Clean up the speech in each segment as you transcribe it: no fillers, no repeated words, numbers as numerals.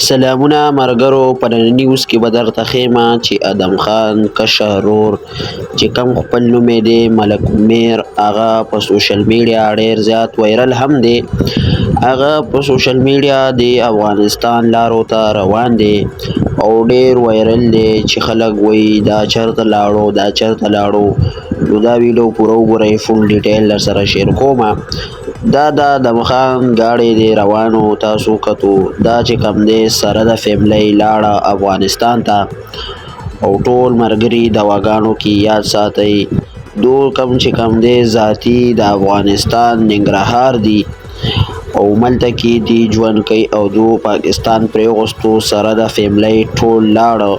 سلامونه ملګرو، په ننني نیوز کې به درته ښیمه چې ادم خان کشر ورور چې کوم خپل نوم یې دی ملک میر، هغه په سوشل میډیا ډېر زیات وایرل هم دی. هغه په سوشل میډیا د افغانستان لارو ته روان دی او ډېر وایرل دی چې خلک وایي دا چېرته لاړو. نو دا ویډیو پوره وګورئ، فول ډیټیل درسره شیر کومه. دا د ادم خان ګاډی دی روانو، تاسو کتو دا چې کوم دی سره د فیملی لاړه افغانستان ته او ټول ملګري دواګانو کې یاد ساتئ. دو کوم دی ذاتي د افغانستان ننګرهار دی او ملته کې دی ژوند کوي او دو پاکستان پرېغوستو سره د فیملی ټول لاړه.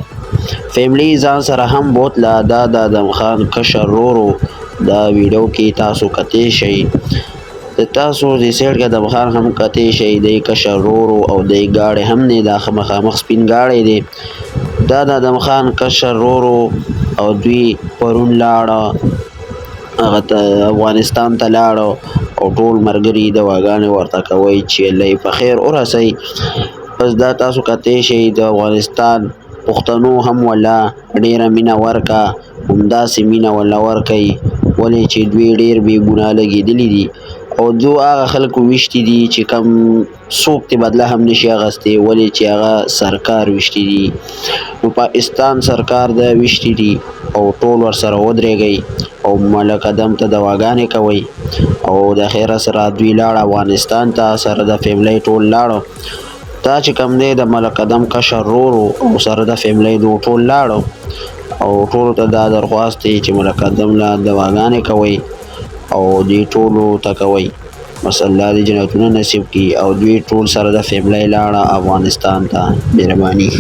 فیملی ځان سره هم بوتله. دا د ادم خان کشر ورور دا ویډیو کې تاسو کتی شئ. تاسو د سیډ کې ادم خان هم کتی شئ، دی کشر ورور او دی ګاډی هم دی، دا مخامخ سپین ګاډی دی. دا د ادم خان کشر ورور او دوی پرون لاړه هغه ته افغانستان ته لاړه او ټول ملګري دواګانې ورته کوئ چې الله یې په خیر ورسوي. بس دا تاسو کتی شئ. د افغانستان پښتنو هم ولا ډېره مینه ورکه، همداسې مینه ولا ورکئ، ولې چې دوی ډېر بې ګناه لګېدلي دي او دو هغه خلکو ویشتي دي چې کم څوک ترې بدله هم نشي اخیستی، ولې چې هغه سرکار ویشتي دي. نو پاکستان سرکار دا ویشتي دي او ټول ورسره ودرېږئ او ملک ادم ته دواګانې کوئ او د خیره سره دوی لاړه افغانستان ته، سره د فیملی ټول لاړه. دا چې کوم دی د ملک ادم کشر ورور او سره د فیملی دو ټول لاړه او ټولو ته دا درخواست دی چې ملک ادم له دواګانې کوئ او دوی ټولو ته کوئ. بس الله دې جنتونه نصیب کړي او دوی ټول سره د فیملی لاړه افغانستان ته. مهرباني.